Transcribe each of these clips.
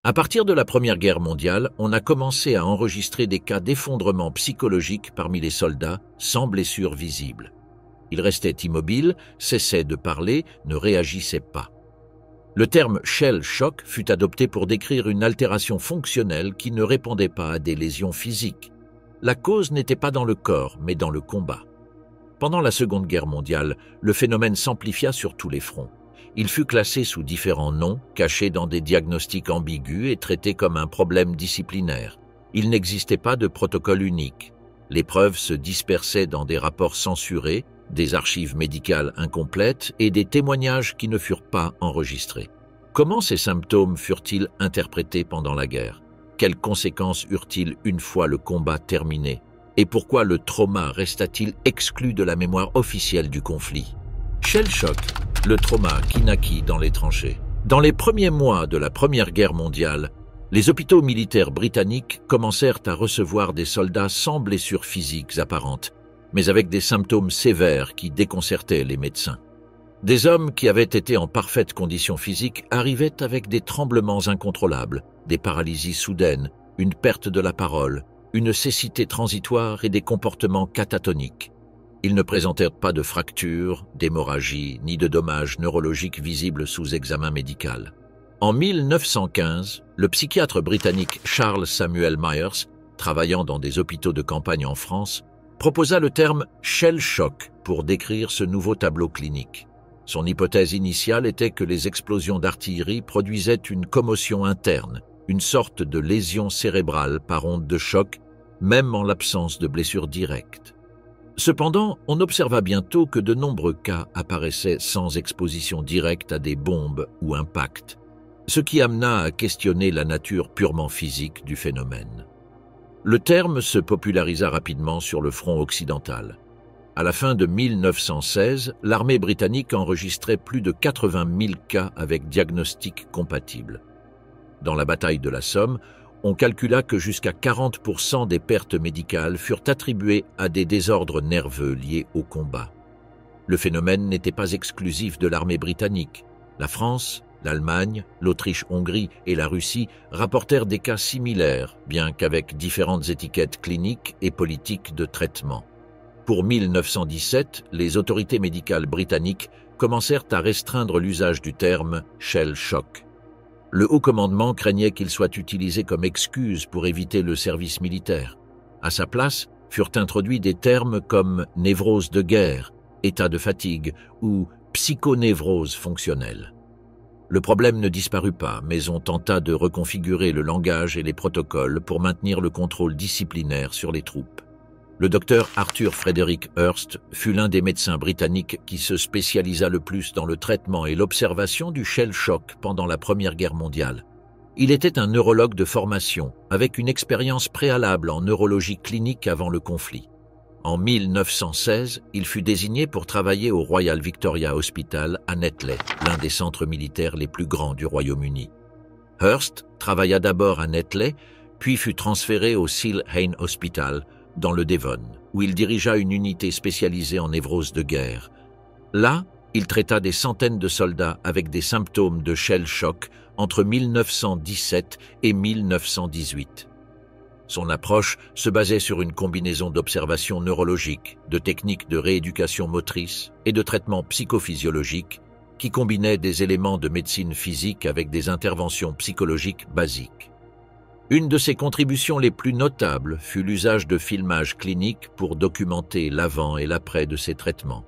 À partir de la Première Guerre mondiale, on a commencé à enregistrer des cas d'effondrement psychologique parmi les soldats sans blessure visible. Ils restaient immobiles, cessaient de parler, ne réagissaient pas. Le terme « shell shock » fut adopté pour décrire une altération fonctionnelle qui ne répondait pas à des lésions physiques. La cause n'était pas dans le corps, mais dans le combat. Pendant la Seconde Guerre mondiale, le phénomène s'amplifia sur tous les fronts. Il fut classé sous différents noms, caché dans des diagnostics ambigus et traité comme un problème disciplinaire. Il n'existait pas de protocole unique. Les preuves se dispersaient dans des rapports censurés, des archives médicales incomplètes et des témoignages qui ne furent pas enregistrés. Comment ces symptômes furent-ils interprétés pendant la guerre? Quelles conséquences eurent-ils une fois le combat terminé? Et pourquoi le trauma resta-t-il exclu de la mémoire officielle du conflit? Shell shock, le trauma qui naquit dans les tranchées. Dans les premiers mois de la Première Guerre mondiale, les hôpitaux militaires britanniques commencèrent à recevoir des soldats sans blessures physiques apparentes, mais avec des symptômes sévères qui déconcertaient les médecins. Des hommes qui avaient été en parfaite condition physique arrivaient avec des tremblements incontrôlables, des paralysies soudaines, une perte de la parole, une cécité transitoire et des comportements catatoniques. Ils ne présentèrent pas de fractures, d'hémorragie, ni de dommages neurologiques visibles sous examen médical. En 1915, le psychiatre britannique Charles Samuel Myers, travaillant dans des hôpitaux de campagne en France, proposa le terme « shell shock » pour décrire ce nouveau tableau clinique. Son hypothèse initiale était que les explosions d'artillerie produisaient une commotion interne, une sorte de lésion cérébrale par onde de choc, même en l'absence de blessures directes. Cependant, on observa bientôt que de nombreux cas apparaissaient sans exposition directe à des bombes ou impacts, ce qui amena à questionner la nature purement physique du phénomène. Le terme se popularisa rapidement sur le front occidental. À la fin de 1916, l'armée britannique enregistrait plus de 80 000 cas avec diagnostic compatible. Dans la bataille de la Somme, on calcula que jusqu'à 40% des pertes médicales furent attribuées à des désordres nerveux liés au combat. Le phénomène n'était pas exclusif de l'armée britannique. La France, l'Allemagne, l'Autriche-Hongrie et la Russie rapportèrent des cas similaires, bien qu'avec différentes étiquettes cliniques et politiques de traitement. Pour 1917, les autorités médicales britanniques commencèrent à restreindre l'usage du terme « shell shock ». Le haut commandement craignait qu'il soit utilisé comme excuse pour éviter le service militaire. À sa place, furent introduits des termes comme « névrose de guerre »,« état de fatigue » ou « psychonévrose fonctionnelle ». Le problème ne disparut pas, mais on tenta de reconfigurer le langage et les protocoles pour maintenir le contrôle disciplinaire sur les troupes. Le docteur Arthur Frederick Hurst fut l'un des médecins britanniques qui se spécialisa le plus dans le traitement et l'observation du shell shock pendant la Première Guerre mondiale. Il était un neurologue de formation, avec une expérience préalable en neurologie clinique avant le conflit. En 1916, il fut désigné pour travailler au Royal Victoria Hospital à Netley, l'un des centres militaires les plus grands du Royaume-Uni. Hurst travailla d'abord à Netley, puis fut transféré au Seal Hain Hospital, dans le Devon, où il dirigea une unité spécialisée en névrose de guerre. Là, il traita des centaines de soldats avec des symptômes de shell shock entre 1917 et 1918. Son approche se basait sur une combinaison d'observations neurologiques, de techniques de rééducation motrice et de traitements psychophysiologiques qui combinaient des éléments de médecine physique avec des interventions psychologiques basiques. Une de ses contributions les plus notables fut l'usage de filmages cliniques pour documenter l'avant et l'après de ces traitements.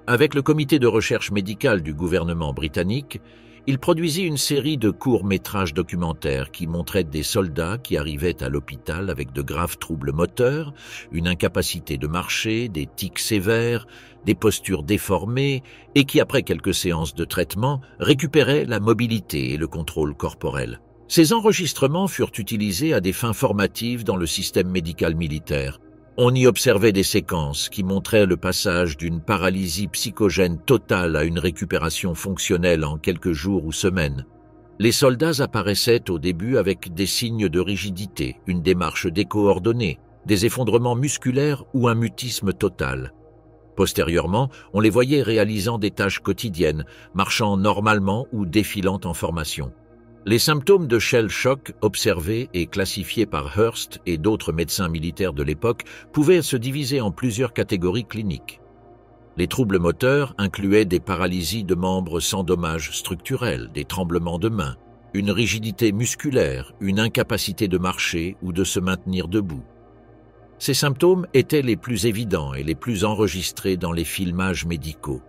Avec le comité de recherche médicale du gouvernement britannique, il produisit une série de courts-métrages documentaires qui montraient des soldats qui arrivaient à l'hôpital avec de graves troubles moteurs, une incapacité de marcher, des tics sévères, des postures déformées et qui, après quelques séances de traitement, récupéraient la mobilité et le contrôle corporel. Ces enregistrements furent utilisés à des fins formatives dans le système médical militaire. On y observait des séquences qui montraient le passage d'une paralysie psychogène totale à une récupération fonctionnelle en quelques jours ou semaines. Les soldats apparaissaient au début avec des signes de rigidité, une démarche décoordonnée, des effondrements musculaires ou un mutisme total. Postérieurement, on les voyait réalisant des tâches quotidiennes, marchant normalement ou défilant en formation. Les symptômes de shell shock observés et classifiés par Hurst et d'autres médecins militaires de l'époque pouvaient se diviser en plusieurs catégories cliniques. Les troubles moteurs incluaient des paralysies de membres sans dommages structurels, des tremblements de main, une rigidité musculaire, une incapacité de marcher ou de se maintenir debout. Ces symptômes étaient les plus évidents et les plus enregistrés dans les filmages médicaux.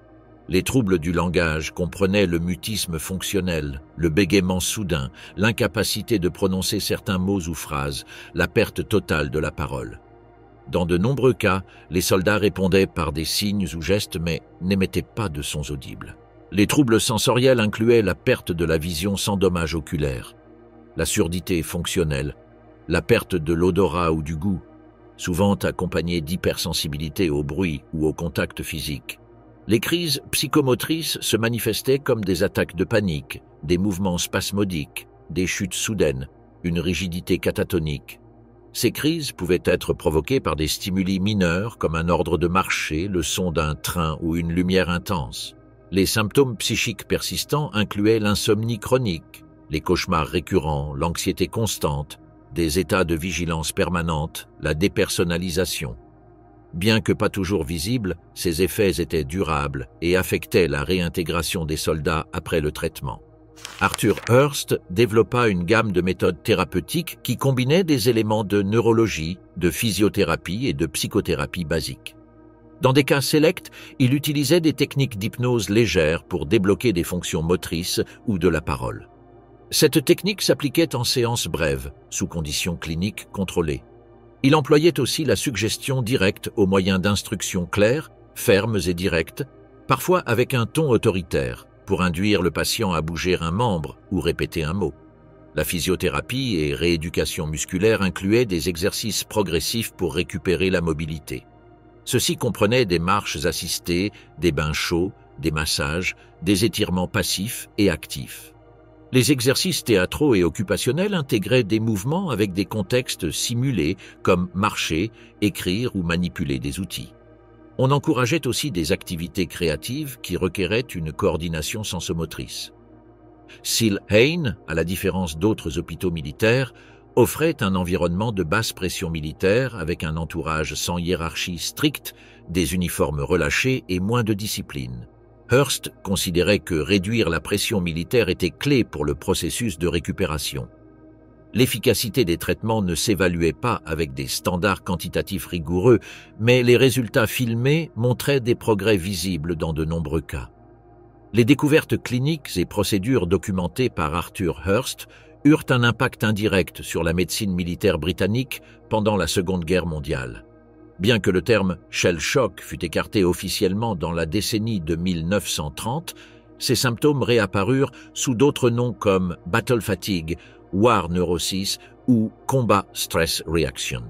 Les troubles du langage comprenaient le mutisme fonctionnel, le bégaiement soudain, l'incapacité de prononcer certains mots ou phrases, la perte totale de la parole. Dans de nombreux cas, les soldats répondaient par des signes ou gestes mais n'émettaient pas de sons audibles. Les troubles sensoriels incluaient la perte de la vision sans dommage oculaire, la surdité fonctionnelle, la perte de l'odorat ou du goût, souvent accompagnée d'hypersensibilité au bruit ou au contact physique. Les crises psychomotrices se manifestaient comme des attaques de panique, des mouvements spasmodiques, des chutes soudaines, une rigidité catatonique. Ces crises pouvaient être provoquées par des stimuli mineurs comme un ordre de marcher, le son d'un train ou une lumière intense. Les symptômes psychiques persistants incluaient l'insomnie chronique, les cauchemars récurrents, l'anxiété constante, des états de vigilance permanente, la dépersonnalisation. Bien que pas toujours visibles, ces effets étaient durables et affectaient la réintégration des soldats après le traitement. Arthur Hurst développa une gamme de méthodes thérapeutiques qui combinaient des éléments de neurologie, de physiothérapie et de psychothérapie basique. Dans des cas sélects, il utilisait des techniques d'hypnose légère pour débloquer des fonctions motrices ou de la parole. Cette technique s'appliquait en séances brèves, sous conditions cliniques contrôlées. Il employait aussi la suggestion directe au moyen d'instructions claires, fermes et directes, parfois avec un ton autoritaire, pour induire le patient à bouger un membre ou répéter un mot. La physiothérapie et rééducation musculaire incluaient des exercices progressifs pour récupérer la mobilité. Ceci comprenait des marches assistées, des bains chauds, des massages, des étirements passifs et actifs. Les exercices théâtraux et occupationnels intégraient des mouvements avec des contextes simulés comme marcher, écrire ou manipuler des outils. On encourageait aussi des activités créatives qui requéraient une coordination sensomotrice. Seal Hain, à la différence d'autres hôpitaux militaires, offrait un environnement de basse pression militaire avec un entourage sans hiérarchie stricte, des uniformes relâchés et moins de discipline. Hurst considérait que réduire la pression militaire était clé pour le processus de récupération. L'efficacité des traitements ne s'évaluait pas avec des standards quantitatifs rigoureux, mais les résultats filmés montraient des progrès visibles dans de nombreux cas. Les découvertes cliniques et procédures documentées par Arthur Hurst eurent un impact indirect sur la médecine militaire britannique pendant la Seconde Guerre mondiale. Bien que le terme « shell shock » fût écarté officiellement dans la décennie de 1930, ces symptômes réapparurent sous d'autres noms comme « battle fatigue », « war neurosis » ou « combat stress reaction ».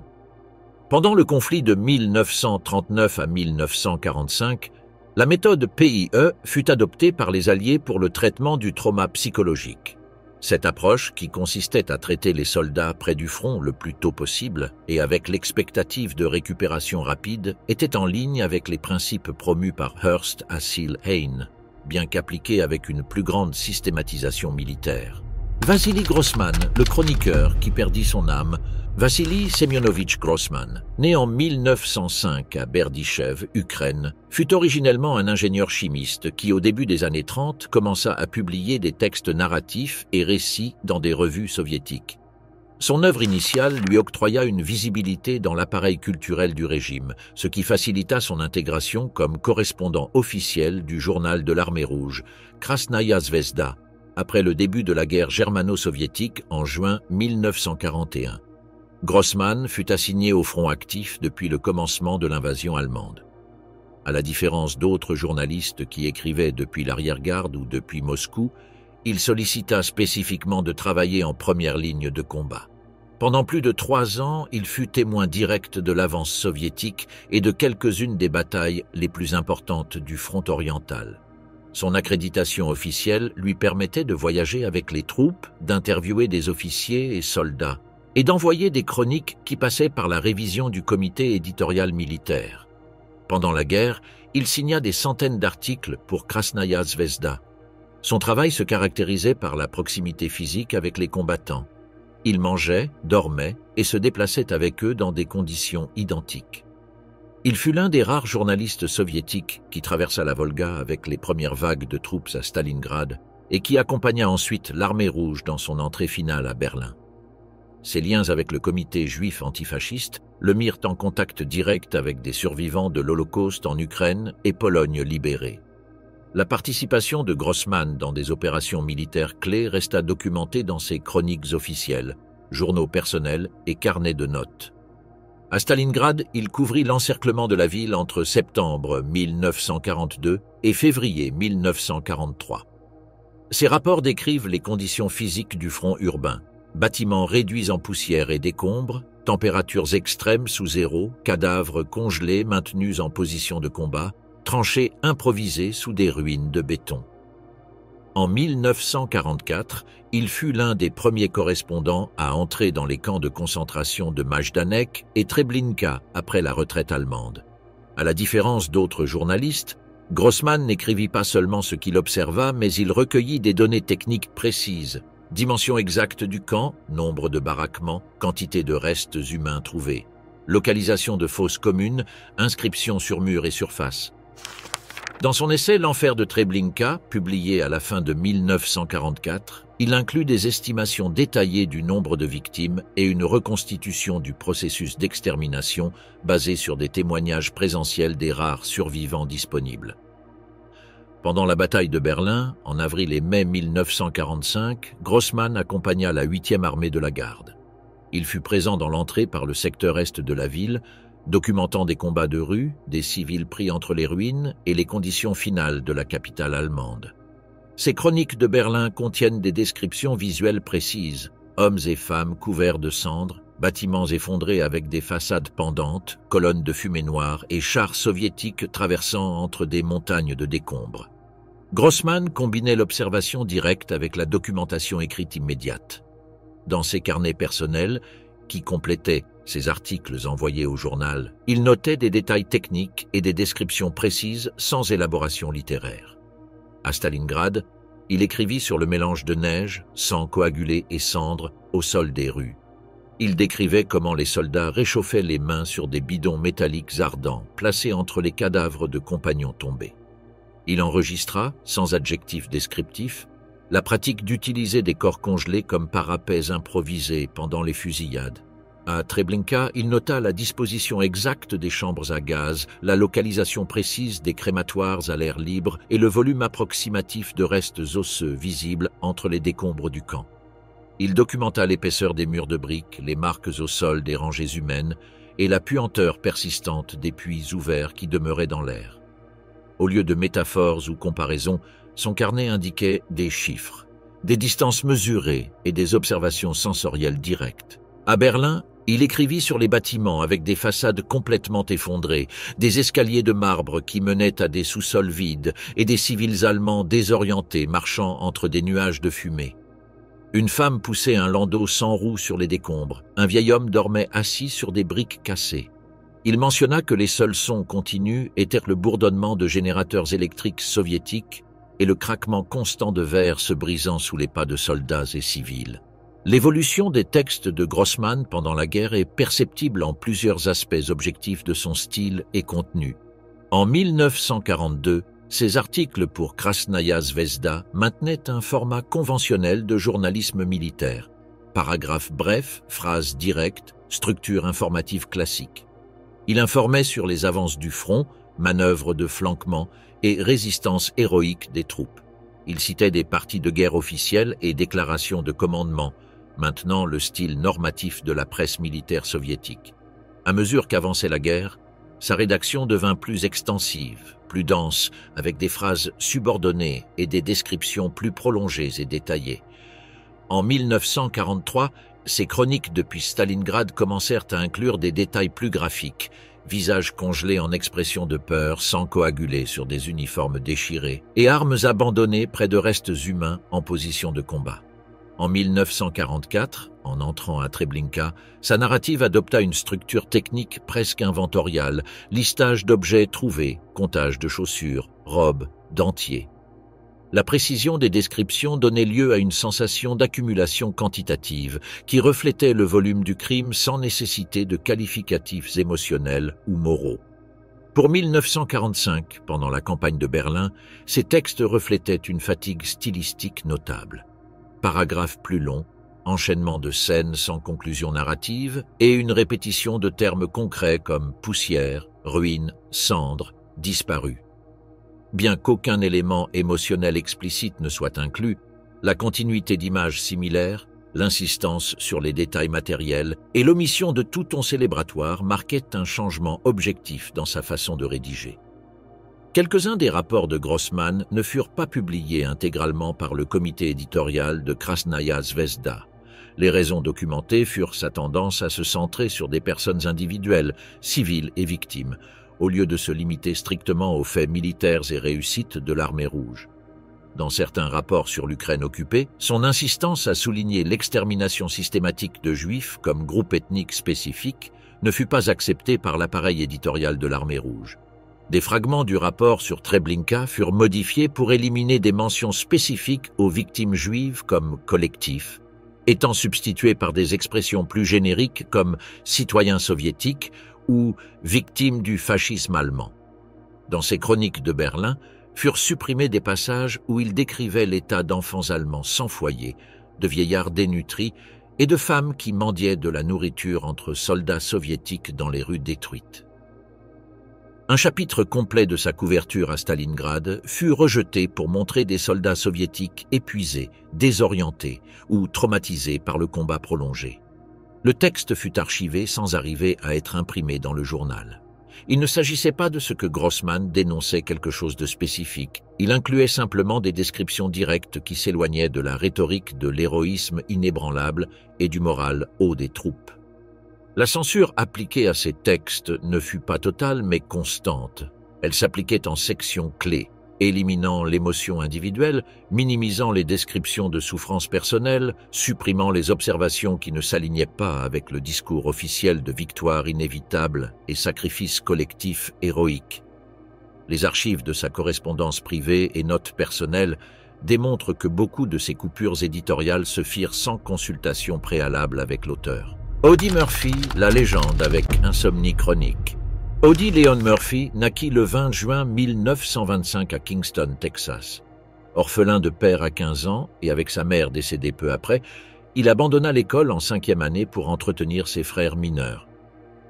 Pendant le conflit de 1939 à 1945, la méthode PIE fut adoptée par les Alliés pour le traitement du trauma psychologique. Cette approche, qui consistait à traiter les soldats près du front le plus tôt possible et avec l'expectative de récupération rapide, était en ligne avec les principes promus par Hurst à Seal Hain, bien qu'appliqués avec une plus grande systématisation militaire. Vassili Grossman, le chroniqueur qui perdit son âme, Vassili Semyonovitch Grossman, né en 1905 à Berdichev, Ukraine, fut originellement un ingénieur chimiste qui, au début des années 30, commença à publier des textes narratifs et récits dans des revues soviétiques. Son œuvre initiale lui octroya une visibilité dans l'appareil culturel du régime, ce qui facilita son intégration comme correspondant officiel du journal de l'Armée rouge, Krasnaya Zvezda, après le début de la guerre germano-soviétique en juin 1941. Grossman fut assigné au front actif depuis le commencement de l'invasion allemande. À la différence d'autres journalistes qui écrivaient depuis l'arrière-garde ou depuis Moscou, il sollicita spécifiquement de travailler en première ligne de combat. Pendant plus de 3 ans, il fut témoin direct de l'avance soviétique et de quelques-unes des batailles les plus importantes du front oriental. Son accréditation officielle lui permettait de voyager avec les troupes, d'interviewer des officiers et soldats, et d'envoyer des chroniques qui passaient par la révision du comité éditorial militaire. Pendant la guerre, il signa des centaines d'articles pour Krasnaya Zvezda. Son travail se caractérisait par la proximité physique avec les combattants. Il mangeait, dormait et se déplaçait avec eux dans des conditions identiques. Il fut l'un des rares journalistes soviétiques qui traversa la Volga avec les premières vagues de troupes à Stalingrad et qui accompagna ensuite l'armée rouge dans son entrée finale à Berlin. Ses liens avec le comité juif antifasciste le mirent en contact direct avec des survivants de l'Holocauste en Ukraine et Pologne libérée. La participation de Grossman dans des opérations militaires clés resta documentée dans ses chroniques officielles, journaux personnels et carnets de notes. À Stalingrad, il couvrit l'encerclement de la ville entre septembre 1942 et février 1943. Ses rapports décrivent les conditions physiques du front urbain, bâtiments réduits en poussière et décombres, températures extrêmes sous zéro, cadavres congelés maintenus en position de combat, tranchées improvisées sous des ruines de béton. En 1944, il fut l'un des premiers correspondants à entrer dans les camps de concentration de Majdanek et Treblinka après la retraite allemande. À la différence d'autres journalistes, Grossman n'écrivit pas seulement ce qu'il observa, mais il recueillit des données techniques précises, dimension exacte du camp, nombre de baraquements, quantité de restes humains trouvés, localisation de fosses communes, inscriptions sur murs et surface. Dans son essai « L'enfer de Treblinka », publié à la fin de 1944, il inclut des estimations détaillées du nombre de victimes et une reconstitution du processus d'extermination basée sur des témoignages présentiels des rares survivants disponibles. Pendant la bataille de Berlin, en avril et mai 1945, Grossman accompagna la 8e armée de la garde. Il fut présent dans l'entrée par le secteur est de la ville, documentant des combats de rue, des civils pris entre les ruines et les conditions finales de la capitale allemande. Ces chroniques de Berlin contiennent des descriptions visuelles précises, hommes et femmes couverts de cendres, bâtiments effondrés avec des façades pendantes, colonnes de fumée noire et chars soviétiques traversant entre des montagnes de décombres. Grossman combinait l'observation directe avec la documentation écrite immédiate. Dans ses carnets personnels, qui complétaient ses articles envoyés au journal, il notait des détails techniques et des descriptions précises sans élaboration littéraire. À Stalingrad, il écrivit sur le mélange de neige, sang coagulé et cendres au sol des rues. Il décrivait comment les soldats réchauffaient les mains sur des bidons métalliques ardents placés entre les cadavres de compagnons tombés. Il enregistra, sans adjectif descriptif, la pratique d'utiliser des corps congelés comme parapets improvisés pendant les fusillades. À Treblinka, il nota la disposition exacte des chambres à gaz, la localisation précise des crématoires à l'air libre et le volume approximatif de restes osseux visibles entre les décombres du camp. Il documenta l'épaisseur des murs de briques, les marques au sol des rangées humaines et la puanteur persistante des puits ouverts qui demeuraient dans l'air. Au lieu de métaphores ou comparaisons, son carnet indiquait des chiffres, des distances mesurées et des observations sensorielles directes. À Berlin, il écrivit sur les bâtiments avec des façades complètement effondrées, des escaliers de marbre qui menaient à des sous-sols vides et des civils allemands désorientés marchant entre des nuages de fumée. Une femme poussait un landau sans roue sur les décombres. Un vieil homme dormait assis sur des briques cassées. Il mentionna que les seuls sons continus étaient le bourdonnement de générateurs électriques soviétiques et le craquement constant de verre se brisant sous les pas de soldats et civils. L'évolution des textes de Grossman pendant la guerre est perceptible en plusieurs aspects objectifs de son style et contenu. En 1942, ses articles pour Krasnaya Zvezda maintenaient un format conventionnel de journalisme militaire. Paragraphes brefs, phrases directes, structure informative classique. Il informait sur les avances du front, manœuvres de flanquement et résistance héroïque des troupes. Il citait des parties de guerre officielles et déclarations de commandement, maintenant le style normatif de la presse militaire soviétique. À mesure qu'avançait la guerre, sa rédaction devint plus extensive, plus dense, avec des phrases subordonnées et des descriptions plus prolongées et détaillées. En 1943, ses chroniques depuis Stalingrad commencèrent à inclure des détails plus graphiques, visages congelés en expression de peur, sang coagulé sur des uniformes déchirés, et armes abandonnées près de restes humains en position de combat. En 1944, en entrant à Treblinka, sa narrative adopta une structure technique presque inventoriale, listage d'objets trouvés, comptage de chaussures, robes, dentiers. La précision des descriptions donnait lieu à une sensation d'accumulation quantitative qui reflétait le volume du crime sans nécessité de qualificatifs émotionnels ou moraux. Pour 1945, pendant la campagne de Berlin, ces textes reflétaient une fatigue stylistique notable. Paragraphes plus longs, enchaînement de scènes sans conclusion narrative et une répétition de termes concrets comme poussière, ruine, cendre, disparu. Bien qu'aucun élément émotionnel explicite ne soit inclus, la continuité d'images similaires, l'insistance sur les détails matériels et l'omission de tout ton célébratoire marquaient un changement objectif dans sa façon de rédiger. Quelques-uns des rapports de Grossman ne furent pas publiés intégralement par le comité éditorial de Krasnaya Zvezda. Les raisons documentées furent sa tendance à se centrer sur des personnes individuelles, civiles et victimes, au lieu de se limiter strictement aux faits militaires et réussites de l'armée rouge. Dans certains rapports sur l'Ukraine occupée, son insistance à souligner l'extermination systématique de Juifs comme groupe ethnique spécifique ne fut pas acceptée par l'appareil éditorial de l'armée rouge. Des fragments du rapport sur Treblinka furent modifiés pour éliminer des mentions spécifiques aux victimes juives comme collectif, étant substitués par des expressions plus génériques comme citoyens soviétiques ou victimes du fascisme allemand. Dans ses chroniques de Berlin, furent supprimés des passages où il décrivait l'état d'enfants allemands sans foyer, de vieillards dénutris et de femmes qui mendiaient de la nourriture entre soldats soviétiques dans les rues détruites. Un chapitre complet de sa couverture à Stalingrad fut rejeté pour montrer des soldats soviétiques épuisés, désorientés ou traumatisés par le combat prolongé. Le texte fut archivé sans arriver à être imprimé dans le journal. Il ne s'agissait pas de ce que Grossman dénonçait quelque chose de spécifique. Il incluait simplement des descriptions directes qui s'éloignaient de la rhétorique de l'héroïsme inébranlable et du moral haut des troupes. La censure appliquée à ces textes ne fut pas totale mais constante. Elle s'appliquait en sections clés, éliminant l'émotion individuelle, minimisant les descriptions de souffrances personnelles, supprimant les observations qui ne s'alignaient pas avec le discours officiel de victoire inévitable et sacrifice collectif héroïque. Les archives de sa correspondance privée et notes personnelles démontrent que beaucoup de ces coupures éditoriales se firent sans consultation préalable avec l'auteur. Audie Murphy, la légende avec insomnie chronique. Audie Leon Murphy naquit le 20 juin 1925 à Kingston, Texas. Orphelin de père à 15 ans et avec sa mère décédée peu après, il abandonna l'école en 5e année pour entretenir ses frères mineurs.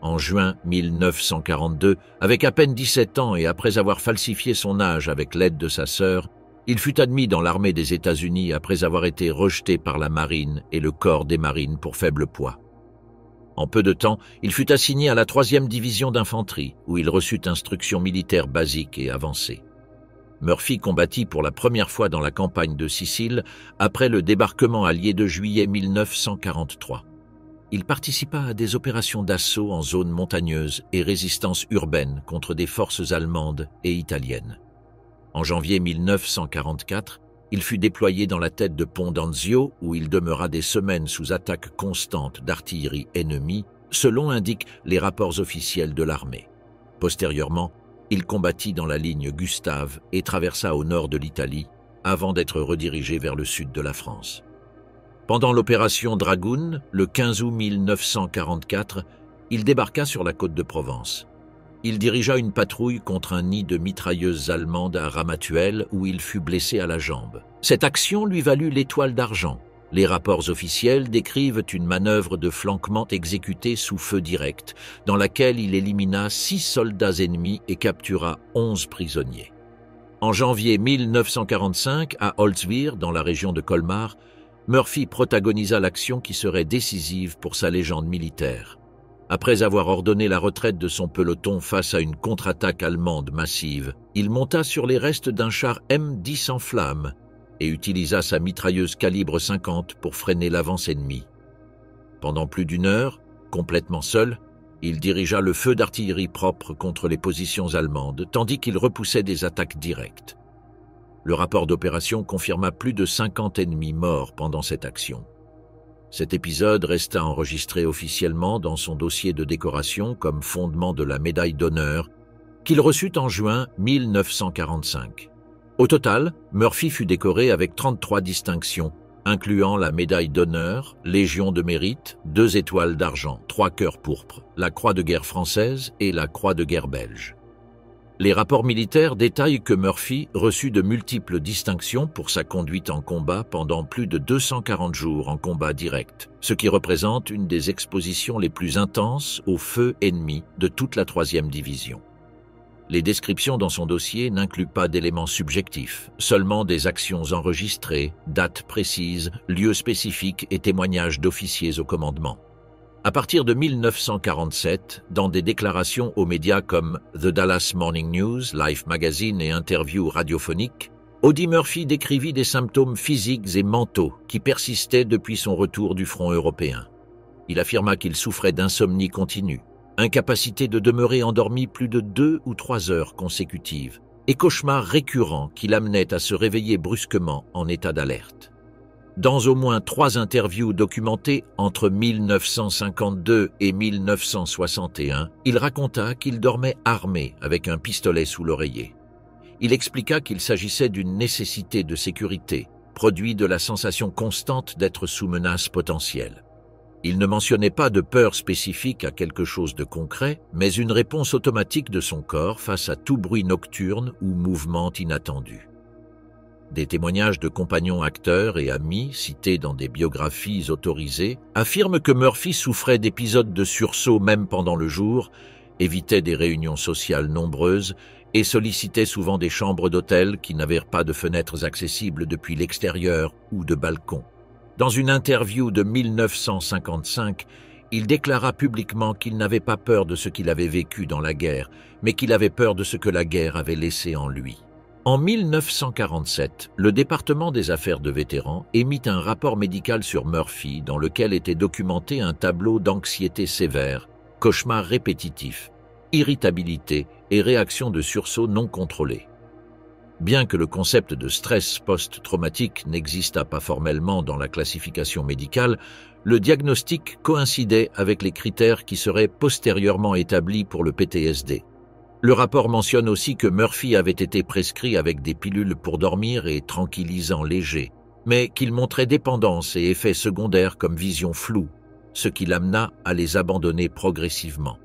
En juin 1942, avec à peine 17 ans et après avoir falsifié son âge avec l'aide de sa sœur, il fut admis dans l'armée des États-Unis après avoir été rejeté par la marine et le corps des marines pour faible poids. En peu de temps, il fut assigné à la 3e division d'infanterie, où il reçut instruction militaire basique et avancée. Murphy combattit pour la première fois dans la campagne de Sicile après le débarquement allié de juillet 1943. Il participa à des opérations d'assaut en zone montagneuse et résistance urbaine contre des forces allemandes et italiennes. En janvier 1944, il fut déployé dans la tête de Pont d'Anzio, où il demeura des semaines sous attaque constante d'artillerie ennemie, selon indiquent les rapports officiels de l'armée. Postérieurement, il combattit dans la ligne Gustave et traversa au nord de l'Italie, avant d'être redirigé vers le sud de la France. Pendant l'opération Dragoon, le 15 août 1944, il débarqua sur la côte de Provence. Il dirigea une patrouille contre un nid de mitrailleuses allemandes à Ramatuelle où il fut blessé à la jambe. Cette action lui valut l'étoile d'argent. Les rapports officiels décrivent une manœuvre de flanquement exécutée sous feu direct, dans laquelle il élimina 6 soldats ennemis et captura 11 prisonniers. En janvier 1945, à Holzwihr, dans la région de Colmar, Murphy protagonisa l'action qui serait décisive pour sa légende militaire. Après avoir ordonné la retraite de son peloton face à une contre-attaque allemande massive, il monta sur les restes d'un char M10 en flammes et utilisa sa mitrailleuse calibre 50 pour freiner l'avance ennemie. Pendant plus d'1 heure, complètement seul, il dirigea le feu d'artillerie propre contre les positions allemandes, tandis qu'il repoussait des attaques directes. Le rapport d'opération confirma plus de 50 ennemis morts pendant cette action. Cet épisode resta enregistré officiellement dans son dossier de décoration comme fondement de la médaille d'honneur qu'il reçut en juin 1945. Au total, Murphy fut décoré avec 33 distinctions, incluant la médaille d'honneur, Légion de mérite, 2 étoiles d'argent, 3 cœurs pourpres, la Croix de guerre française et la Croix de guerre belge. Les rapports militaires détaillent que Murphy reçut de multiples distinctions pour sa conduite en combat pendant plus de 240 jours en combat direct, ce qui représente une des expositions les plus intenses au feu ennemi de toute la 3e division. Les descriptions dans son dossier n'incluent pas d'éléments subjectifs, seulement des actions enregistrées, dates précises, lieux spécifiques et témoignages d'officiers au commandement. À partir de 1947, dans des déclarations aux médias comme The Dallas Morning News, Life Magazine et interviews radiophoniques, Audie Murphy décrivit des symptômes physiques et mentaux qui persistaient depuis son retour du front européen. Il affirma qu'il souffrait d'insomnie continue, incapacité de demeurer endormi plus de 2 ou 3 heures consécutives, et cauchemars récurrents qui l'amenaient à se réveiller brusquement en état d'alerte. Dans au moins 3 interviews documentées entre 1952 et 1961, il raconta qu'il dormait armé avec un pistolet sous l'oreiller. Il expliqua qu'il s'agissait d'une nécessité de sécurité, produit de la sensation constante d'être sous menace potentielle. Il ne mentionnait pas de peur spécifique à quelque chose de concret, mais une réponse automatique de son corps face à tout bruit nocturne ou mouvement inattendu. Des témoignages de compagnons acteurs et amis, cités dans des biographies autorisées, affirment que Murphy souffrait d'épisodes de sursaut même pendant le jour, évitait des réunions sociales nombreuses et sollicitait souvent des chambres d'hôtel qui n'avaient pas de fenêtres accessibles depuis l'extérieur ou de balcons. Dans une interview de 1955, il déclara publiquement qu'il n'avait pas peur de ce qu'il avait vécu dans la guerre, mais qu'il avait peur de ce que la guerre avait laissé en lui. En 1947, le département des affaires de vétérans émit un rapport médical sur Murphy dans lequel était documenté un tableau d'anxiété sévère, cauchemars répétitifs, irritabilité et réactions de sursaut non contrôlées. Bien que le concept de stress post-traumatique n'existât pas formellement dans la classification médicale, le diagnostic coïncidait avec les critères qui seraient postérieurement établis pour le PTSD. Le rapport mentionne aussi que Murphy avait été prescrit avec des pilules pour dormir et tranquillisants légers, mais qu'il montrait dépendance et effets secondaires comme vision floue, ce qui l'amena à les abandonner progressivement.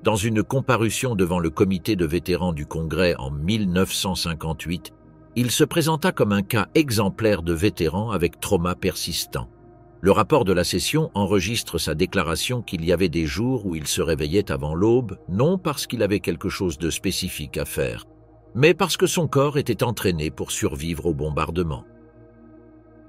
Dans une comparution devant le comité de vétérans du Congrès en 1958, il se présenta comme un cas exemplaire de vétéran avec trauma persistant. Le rapport de la session enregistre sa déclaration qu'il y avait des jours où il se réveillait avant l'aube, non parce qu'il avait quelque chose de spécifique à faire, mais parce que son corps était entraîné pour survivre au bombardement.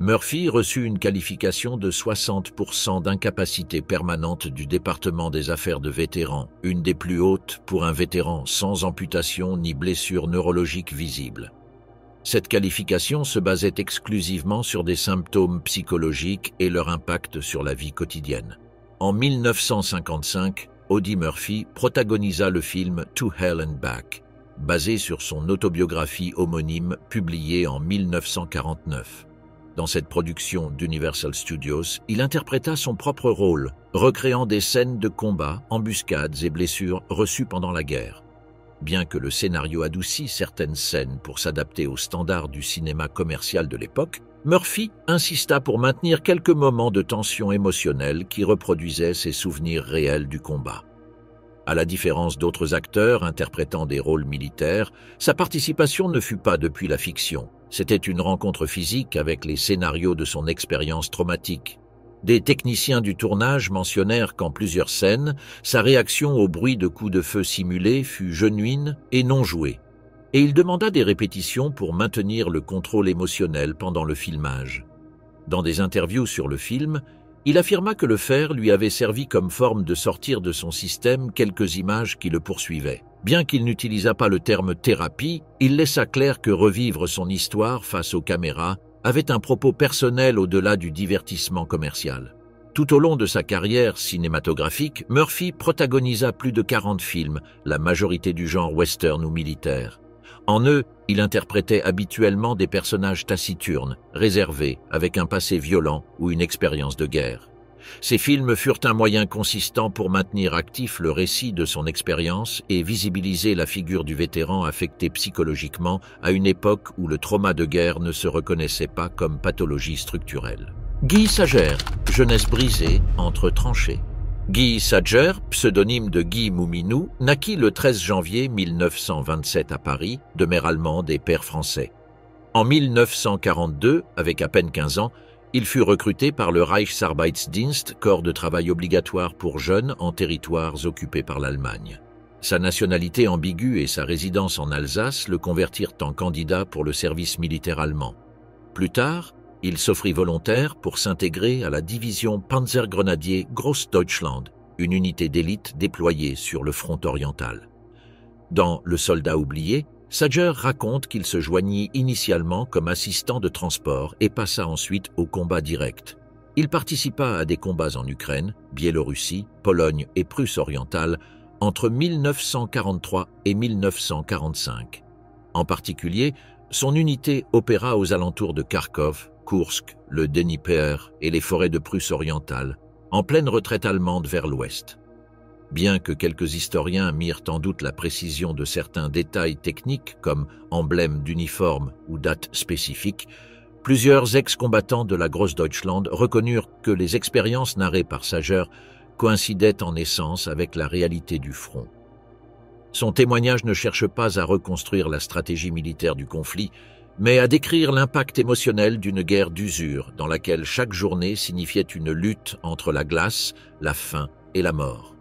Murphy reçut une qualification de 60% d'incapacité permanente du département des affaires de vétérans, une des plus hautes pour un vétéran sans amputation ni blessure neurologique visible. Cette qualification se basait exclusivement sur des symptômes psychologiques et leur impact sur la vie quotidienne. En 1955, Audie Murphy protagonisa le film To Hell and Back, basé sur son autobiographie homonyme publiée en 1949. Dans cette production d'Universal Studios, il interpréta son propre rôle, recréant des scènes de combat, embuscades et blessures reçues pendant la guerre. Bien que le scénario adoucit certaines scènes pour s'adapter aux standards du cinéma commercial de l'époque, Murphy insista pour maintenir quelques moments de tension émotionnelle qui reproduisaient ses souvenirs réels du combat. À la différence d'autres acteurs interprétant des rôles militaires, sa participation ne fut pas depuis la fiction. C'était une rencontre physique avec les scénarios de son expérience traumatique. Des techniciens du tournage mentionnèrent qu'en plusieurs scènes, sa réaction au bruit de coups de feu simulés fut genuine et non jouée, et il demanda des répétitions pour maintenir le contrôle émotionnel pendant le filmage. Dans des interviews sur le film, il affirma que le faire lui avait servi comme forme de sortir de son système quelques images qui le poursuivaient. Bien qu'il n'utilisât pas le terme « thérapie », il laissa clair que revivre son histoire face aux caméras avait un propos personnel au-delà du divertissement commercial. Tout au long de sa carrière cinématographique, Murphy protagonisa plus de 40 films, la majorité du genre western ou militaire. En eux, il interprétait habituellement des personnages taciturnes, réservés, avec un passé violent ou une expérience de guerre. Ces films furent un moyen consistant pour maintenir actif le récit de son expérience et visibiliser la figure du vétéran affecté psychologiquement à une époque où le trauma de guerre ne se reconnaissait pas comme pathologie structurelle. Guy Sager, jeunesse brisée entre tranchées. Guy Sager, pseudonyme de Guy Mouminou, naquit le 13 janvier 1927 à Paris, de mère allemande et père français. En 1942, avec à peine 15 ans, il fut recruté par le Reichsarbeitsdienst, corps de travail obligatoire pour jeunes en territoires occupés par l'Allemagne. Sa nationalité ambiguë et sa résidence en Alsace le convertirent en candidat pour le service militaire allemand. Plus tard, il s'offrit volontaire pour s'intégrer à la division Panzergrenadier Großdeutschland, une unité d'élite déployée sur le front oriental. Dans Le Soldat oublié, Sager raconte qu'il se joignit initialement comme assistant de transport et passa ensuite au combat direct. Il participa à des combats en Ukraine, Biélorussie, Pologne et Prusse orientale entre 1943 et 1945. En particulier, son unité opéra aux alentours de Kharkov, Koursk, le Dnieper et les forêts de Prusse orientale, en pleine retraite allemande vers l'ouest. Bien que quelques historiens mirent en doute la précision de certains détails techniques comme emblèmes d'uniforme ou dates spécifiques, plusieurs ex-combattants de la Großdeutschland reconnurent que les expériences narrées par Sager coïncidaient en essence avec la réalité du front. Son témoignage ne cherche pas à reconstruire la stratégie militaire du conflit, mais à décrire l'impact émotionnel d'une guerre d'usure dans laquelle chaque journée signifiait une lutte entre la glace, la faim et la mort.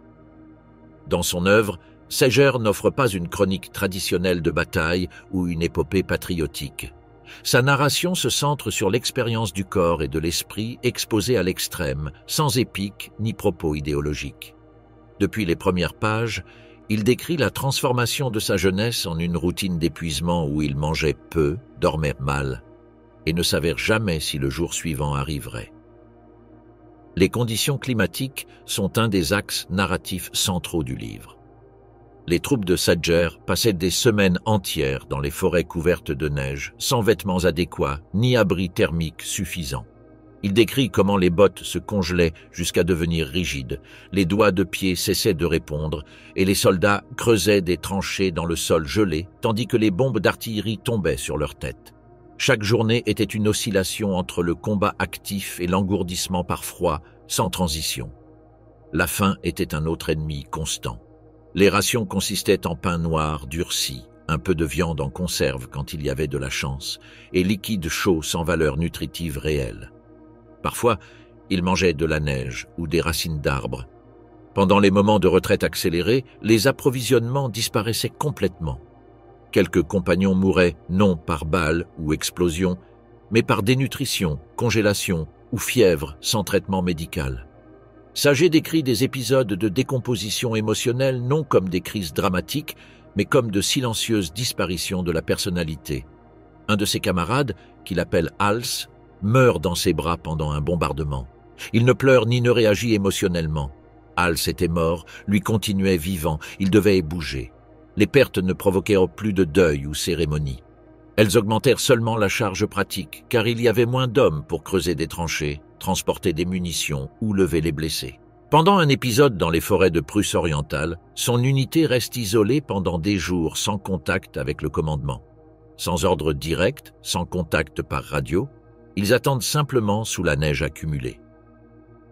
Dans son œuvre, Sager n'offre pas une chronique traditionnelle de bataille ou une épopée patriotique. Sa narration se centre sur l'expérience du corps et de l'esprit exposée à l'extrême, sans épique ni propos idéologiques. Depuis les premières pages, il décrit la transformation de sa jeunesse en une routine d'épuisement où il mangeait peu, dormait mal et ne savait jamais si le jour suivant arriverait. Les conditions climatiques sont un des axes narratifs centraux du livre. Les troupes de Sager passaient des semaines entières dans les forêts couvertes de neige, sans vêtements adéquats ni abris thermiques suffisants. Il décrit comment les bottes se congelaient jusqu'à devenir rigides, les doigts de pied cessaient de répondre et les soldats creusaient des tranchées dans le sol gelé, tandis que les bombes d'artillerie tombaient sur leurs têtes. Chaque journée était une oscillation entre le combat actif et l'engourdissement par froid, sans transition. La faim était un autre ennemi constant. Les rations consistaient en pain noir durci, un peu de viande en conserve quand il y avait de la chance, et liquide chaud sans valeur nutritive réelle. Parfois, ils mangeaient de la neige ou des racines d'arbres. Pendant les moments de retraite accélérée, les approvisionnements disparaissaient complètement. Quelques compagnons mouraient non par balle ou explosion, mais par dénutrition, congélation ou fièvre sans traitement médical. Sager décrit des épisodes de décomposition émotionnelle non comme des crises dramatiques, mais comme de silencieuses disparitions de la personnalité. Un de ses camarades, qu'il appelle Hals, meurt dans ses bras pendant un bombardement. Il ne pleure ni ne réagit émotionnellement. Hals était mort, lui continuait vivant, il devait bouger. Les pertes ne provoquèrent plus de deuil ou cérémonie. Elles augmentèrent seulement la charge pratique, car il y avait moins d'hommes pour creuser des tranchées, transporter des munitions ou lever les blessés. Pendant un épisode dans les forêts de Prusse orientale, son unité reste isolée pendant des jours sans contact avec le commandement. Sans ordre direct, sans contact par radio, ils attendent simplement sous la neige accumulée.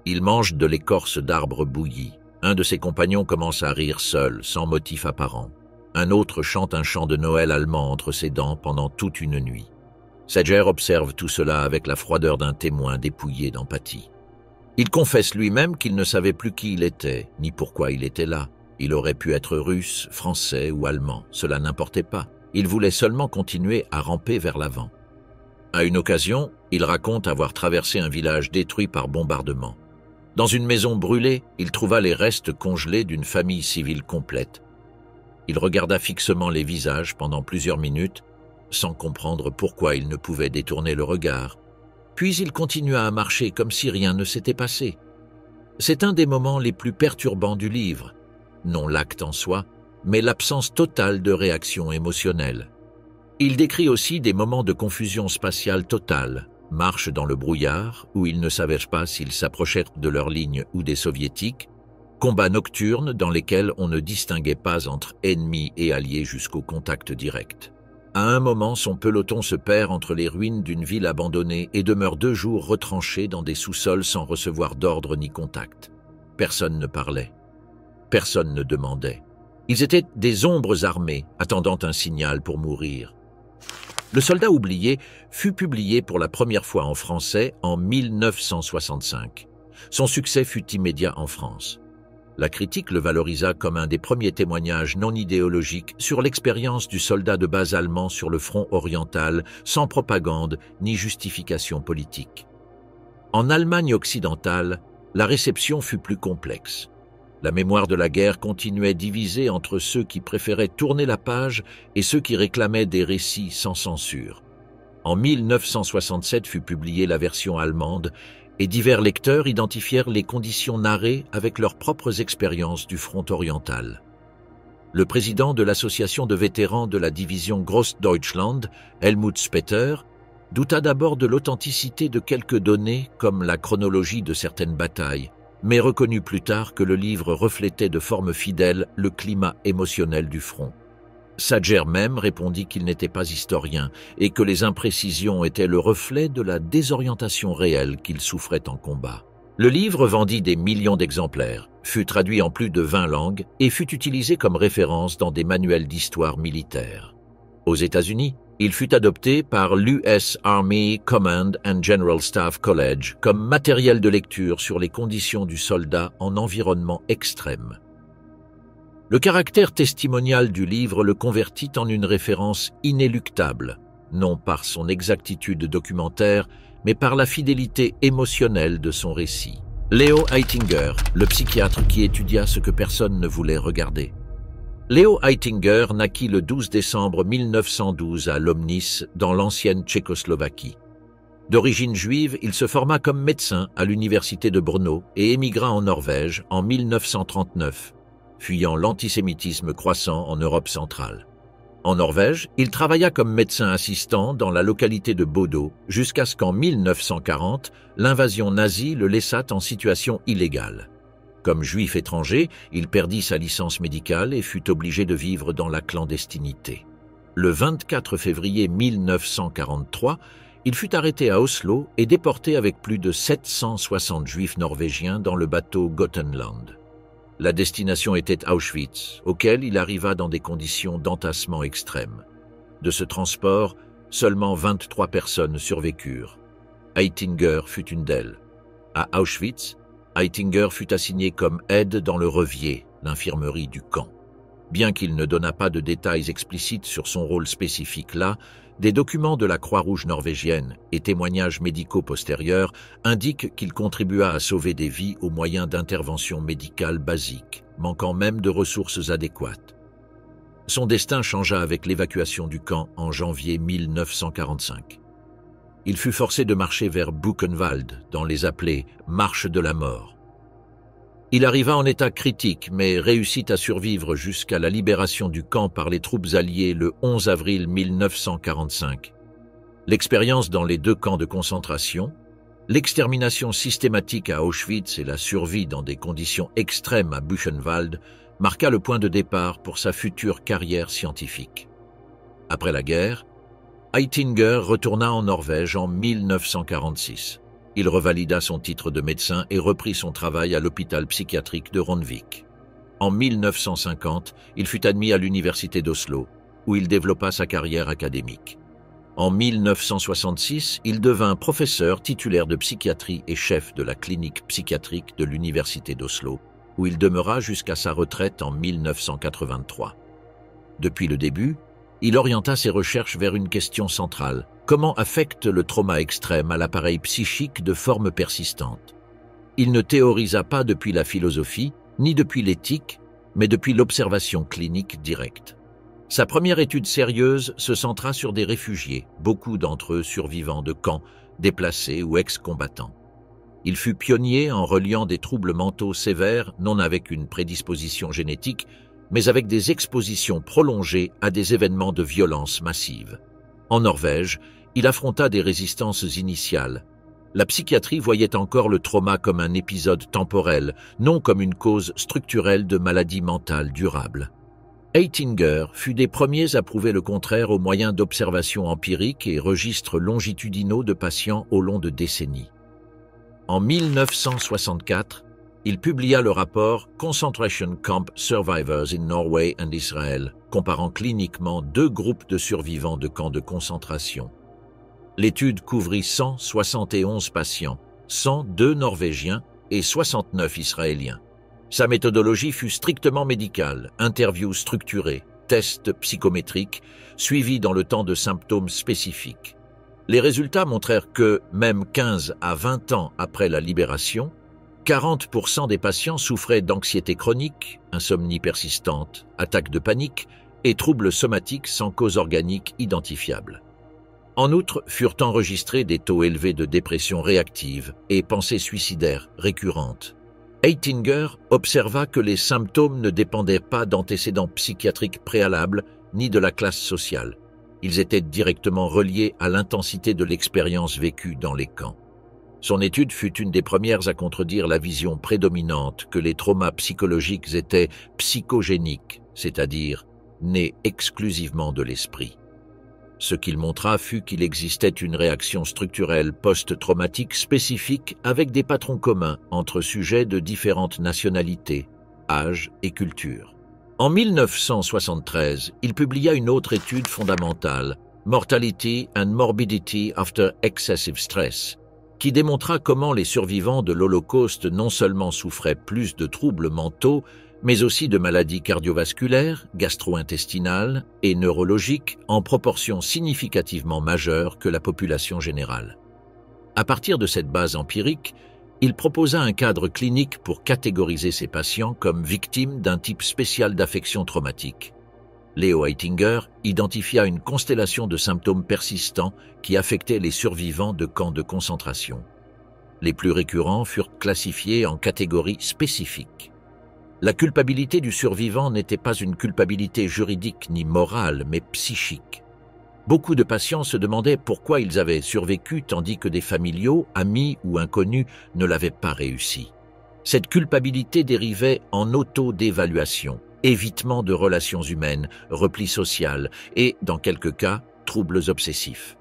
Ils mangent de l'écorce d'arbres bouillis. Un de ses compagnons commence à rire seul, sans motif apparent. Un autre chante un chant de Noël allemand entre ses dents pendant toute une nuit. Sager observe tout cela avec la froideur d'un témoin dépouillé d'empathie. Il confesse lui-même qu'il ne savait plus qui il était, ni pourquoi il était là. Il aurait pu être russe, français ou allemand, cela n'importait pas. Il voulait seulement continuer à ramper vers l'avant. À une occasion, il raconte avoir traversé un village détruit par bombardement. Dans une maison brûlée, il trouva les restes congelés d'une famille civile complète. Il regarda fixement les visages pendant plusieurs minutes, sans comprendre pourquoi il ne pouvait détourner le regard. Puis il continua à marcher comme si rien ne s'était passé. C'est un des moments les plus perturbants du livre, non l'acte en soi, mais l'absence totale de réaction émotionnelle. Il décrit aussi des moments de confusion spatiale totale, marche dans le brouillard, où ils ne savaient pas s'ils s'approchaient de leur ligne ou des soviétiques, combats nocturnes dans lesquels on ne distinguait pas entre ennemis et alliés jusqu'au contact direct. À un moment, son peloton se perd entre les ruines d'une ville abandonnée et demeure 2 jours retranché dans des sous-sols sans recevoir d'ordre ni contact. Personne ne parlait. Personne ne demandait. Ils étaient des ombres armées, attendant un signal pour mourir. Le soldat oublié fut publié pour la première fois en français en 1965. Son succès fut immédiat en France. La critique le valorisa comme un des premiers témoignages non idéologiques sur l'expérience du soldat de base allemand sur le front oriental, sans propagande ni justification politique. En Allemagne occidentale, la réception fut plus complexe. La mémoire de la guerre continuait divisée entre ceux qui préféraient tourner la page et ceux qui réclamaient des récits sans censure. En 1967 fut publiée la version allemande et divers lecteurs identifièrent les conditions narrées avec leurs propres expériences du front oriental. Le président de l'association de vétérans de la division Großdeutschland, Helmut Speter, douta d'abord de l'authenticité de quelques données comme la chronologie de certaines batailles, mais reconnut plus tard que le livre reflétait de forme fidèle le climat émotionnel du front. Sager même répondit qu'il n'était pas historien et que les imprécisions étaient le reflet de la désorientation réelle qu'il souffrait en combat. Le livre vendit des millions d'exemplaires, fut traduit en plus de 20 langues et fut utilisé comme référence dans des manuels d'histoire militaire. Aux États-Unis, il fut adopté par l'US Army Command and General Staff College comme matériel de lecture sur les conditions du soldat en environnement extrême. Le caractère testimonial du livre le convertit en une référence inéluctable, non par son exactitude documentaire, mais par la fidélité émotionnelle de son récit. Leo Heitinger, le psychiatre qui étudia ce que personne ne voulait regarder. Leo Heitinger naquit le 12 décembre 1912 à Lomnice, dans l'ancienne Tchécoslovaquie. D'origine juive, il se forma comme médecin à l'université de Brno et émigra en Norvège en 1939, fuyant l'antisémitisme croissant en Europe centrale. En Norvège, il travailla comme médecin assistant dans la localité de Bodo jusqu'à ce qu'en 1940, l'invasion nazie le laissât en situation illégale. Comme juif étranger, il perdit sa licence médicale et fut obligé de vivre dans la clandestinité. Le 24 février 1943, il fut arrêté à Oslo et déporté avec plus de 760 juifs norvégiens dans le bateau Gothenland. La destination était Auschwitz, auquel il arriva dans des conditions d'entassement extrême. De ce transport, seulement 23 personnes survécurent. Heitinger fut une d'elles. À Auschwitz, Heitinger fut assigné comme aide dans le Revier, l'infirmerie du camp. Bien qu'il ne donnât pas de détails explicites sur son rôle spécifique là, des documents de la Croix-Rouge norvégienne et témoignages médicaux postérieurs indiquent qu'il contribua à sauver des vies au moyen d'interventions médicales basiques, manquant même de ressources adéquates. Son destin changea avec l'évacuation du camp en janvier 1945. Il fut forcé de marcher vers Buchenwald, dans les appelés « Marches de la mort ». Il arriva en état critique, mais réussit à survivre jusqu'à la libération du camp par les troupes alliées le 11 avril 1945. L'expérience dans les 2 camps de concentration, l'extermination systématique à Auschwitz et la survie dans des conditions extrêmes à Buchenwald marqua le point de départ pour sa future carrière scientifique. Après la guerre, Heitinger retourna en Norvège en 1946. Il revalida son titre de médecin et reprit son travail à l'hôpital psychiatrique de Ronvik. En 1950, il fut admis à l'université d'Oslo, où il développa sa carrière académique. En 1966, il devint professeur titulaire de psychiatrie et chef de la clinique psychiatrique de l'université d'Oslo, où il demeura jusqu'à sa retraite en 1983. Depuis le début, il orienta ses recherches vers une question centrale. Comment affecte le trauma extrême à l'appareil psychique de forme persistante? Il ne théorisa pas depuis la philosophie, ni depuis l'éthique, mais depuis l'observation clinique directe. Sa première étude sérieuse se centra sur des réfugiés, beaucoup d'entre eux survivants de camps, déplacés ou ex-combattants. Il fut pionnier en reliant des troubles mentaux sévères, non avec une prédisposition génétique, mais avec des expositions prolongées à des événements de violence massive. En Norvège, Il affronta des résistances initiales. La psychiatrie voyait encore le trauma comme un épisode temporel, non comme une cause structurelle de maladie mentale durable. Heitinger fut des premiers à prouver le contraire au moyen d'observations empiriques et registres longitudinaux de patients au long de décennies. En 1964, il publia le rapport Concentration Camp Survivors in Norway and Israel, comparant cliniquement deux groupes de survivants de camps de concentration. L'étude couvrit 171 patients, 102 Norvégiens et 69 Israéliens. Sa méthodologie fut strictement médicale, interviews structurées, tests psychométriques, suivis dans le temps de symptômes spécifiques. Les résultats montrèrent que, même 15 à 20 ans après la libération, 40% des patients souffraient d'anxiété chronique, insomnie persistante, attaques de panique et troubles somatiques sans cause organique identifiable. En outre, furent enregistrés des taux élevés de dépression réactive et pensées suicidaires récurrentes. Heitinger observa que les symptômes ne dépendaient pas d'antécédents psychiatriques préalables ni de la classe sociale. Ils étaient directement reliés à l'intensité de l'expérience vécue dans les camps. Son étude fut une des premières à contredire la vision prédominante que les traumas psychologiques étaient psychogéniques, c'est-à-dire nés exclusivement de l'esprit. Ce qu'il montra fut qu'il existait une réaction structurelle post-traumatique spécifique avec des patrons communs entre sujets de différentes nationalités, âges et cultures. En 1973, il publia une autre étude fondamentale, Mortality and Morbidity After Excessive Stress, qui démontra comment les survivants de l'Holocauste non seulement souffraient plus de troubles mentaux, mais aussi de maladies cardiovasculaires, gastro-intestinales et neurologiques en proportion significativement majeure que la population générale. À partir de cette base empirique, il proposa un cadre clinique pour catégoriser ces patients comme victimes d'un type spécial d'affection traumatique. Leo Heitinger identifia une constellation de symptômes persistants qui affectaient les survivants de camps de concentration. Les plus récurrents furent classifiés en catégories spécifiques. La culpabilité du survivant n'était pas une culpabilité juridique ni morale, mais psychique. Beaucoup de patients se demandaient pourquoi ils avaient survécu tandis que des familiaux, amis ou inconnus ne l'avaient pas réussi. Cette culpabilité dérivait en auto-dévaluation, évitement de relations humaines, repli social et, dans quelques cas, troubles obsessifs.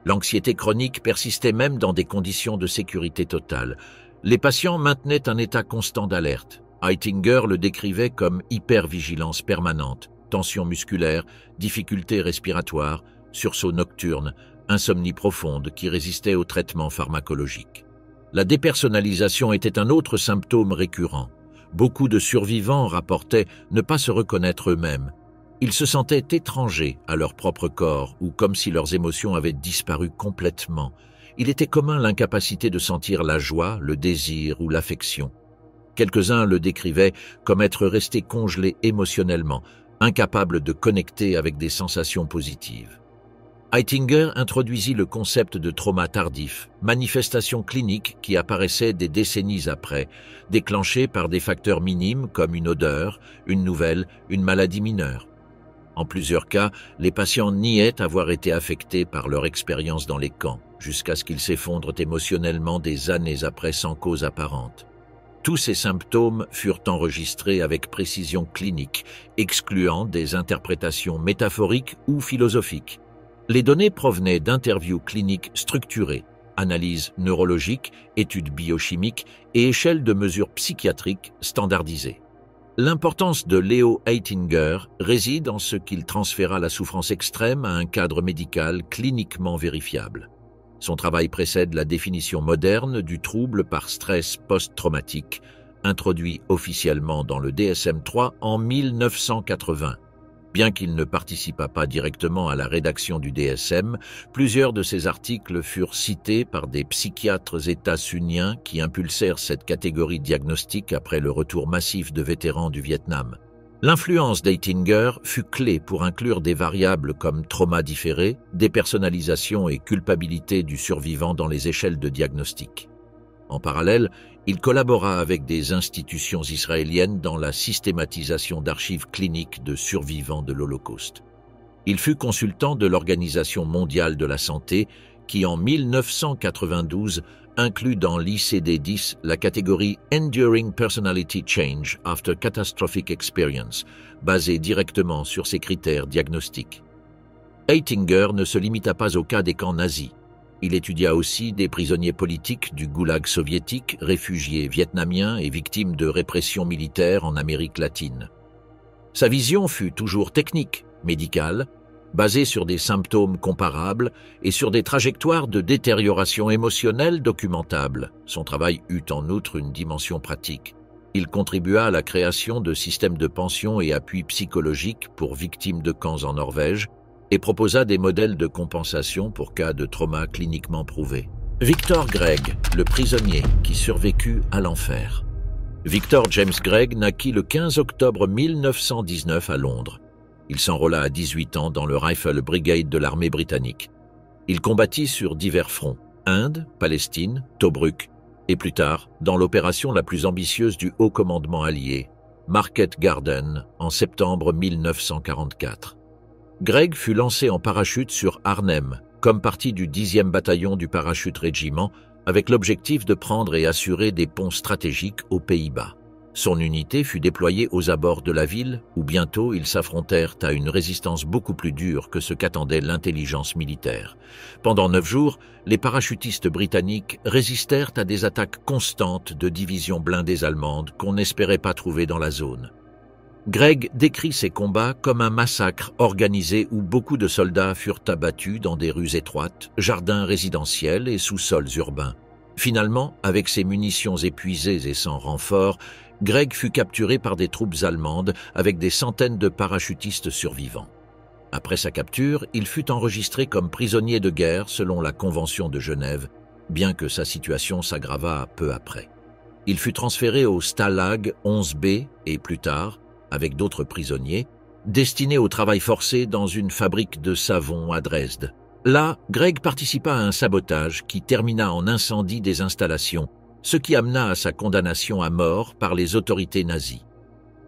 L'anxiété chronique persistait même dans des conditions de sécurité totale. Les patients maintenaient un état constant d'alerte. Heitinger le décrivait comme hypervigilance permanente, tension musculaire, difficultés respiratoires, sursaut nocturne, insomnie profonde qui résistait au traitement pharmacologique. La dépersonnalisation était un autre symptôme récurrent. Beaucoup de survivants rapportaient ne pas se reconnaître eux-mêmes. Ils se sentaient étrangers à leur propre corps ou comme si leurs émotions avaient disparu complètement. Il était commun l'incapacité de sentir la joie, le désir ou l'affection. Quelques-uns le décrivaient comme être restés congelés émotionnellement, incapables de connecter avec des sensations positives. Heitinger introduisit le concept de trauma tardif, manifestation clinique qui apparaissait des décennies après, déclenchée par des facteurs minimes comme une odeur, une nouvelle, une maladie mineure. En plusieurs cas, les patients niaient avoir été affectés par leur expérience dans les camps, jusqu'à ce qu'ils s'effondrent émotionnellement des années après sans cause apparente. Tous ces symptômes furent enregistrés avec précision clinique, excluant des interprétations métaphoriques ou philosophiques. Les données provenaient d'interviews cliniques structurées, analyses neurologiques, études biochimiques et échelles de mesures psychiatriques standardisées. L'importance de Leo Heitinger réside en ce qu'il transféra la souffrance extrême à un cadre médical cliniquement vérifiable. Son travail précède la définition moderne du trouble par stress post-traumatique, introduit officiellement dans le DSM-3 en 1980. Bien qu'il ne participa pas directement à la rédaction du DSM, plusieurs de ses articles furent cités par des psychiatres états-uniens qui impulsèrent cette catégorie diagnostique après le retour massif de vétérans du Vietnam. L'influence d'Heitinger fut clé pour inclure des variables comme trauma différé, dépersonnalisation et culpabilité du survivant dans les échelles de diagnostic. En parallèle, il collabora avec des institutions israéliennes dans la systématisation d'archives cliniques de survivants de l'Holocauste. Il fut consultant de l'Organisation mondiale de la santé qui, en 1992, inclut dans l'ICD-10 la catégorie Enduring Personality Change After Catastrophic Experience, basée directement sur ces critères diagnostiques. Eitinger ne se limita pas au cas des camps nazis. Il étudia aussi des prisonniers politiques du goulag soviétique, réfugiés vietnamiens et victimes de répression militaire en Amérique latine. Sa vision fut toujours technique, médicale, basée sur des symptômes comparables et sur des trajectoires de détérioration émotionnelle documentables. Son travail eut en outre une dimension pratique. Il contribua à la création de systèmes de pension et appui psychologique pour victimes de camps en Norvège et proposa des modèles de compensation pour cas de trauma cliniquement prouvés. Victor Gregg, le prisonnier qui survécut à l'enfer. Victor James Gregg naquit le 15 octobre 1919 à Londres. Il s'enrôla à 18 ans dans le Rifle Brigade de l'armée britannique. Il combattit sur divers fronts, Inde, Palestine, Tobruk, et plus tard, dans l'opération la plus ambitieuse du haut commandement allié, Market Garden, en septembre 1944. Gregg fut lancé en parachute sur Arnhem, comme partie du 10e bataillon du Parachute Régiment, avec l'objectif de prendre et assurer des ponts stratégiques aux Pays-Bas. Son unité fut déployée aux abords de la ville, où bientôt ils s'affrontèrent à une résistance beaucoup plus dure que ce qu'attendait l'intelligence militaire. Pendant 9 jours, les parachutistes britanniques résistèrent à des attaques constantes de divisions blindées allemandes qu'on n'espérait pas trouver dans la zone. Gregg décrit ces combats comme un massacre organisé où beaucoup de soldats furent abattus dans des rues étroites, jardins résidentiels et sous-sols urbains. Finalement, avec ses munitions épuisées et sans renfort, Gregg fut capturé par des troupes allemandes avec des centaines de parachutistes survivants. Après sa capture, il fut enregistré comme prisonnier de guerre selon la Convention de Genève, bien que sa situation s'aggravât peu après. Il fut transféré au Stalag 11B et plus tard, avec d'autres prisonniers, destiné au travail forcé dans une fabrique de savon à Dresde. Là, Gregg participa à un sabotage qui termina en incendie des installations, ce qui amena à sa condamnation à mort par les autorités nazies.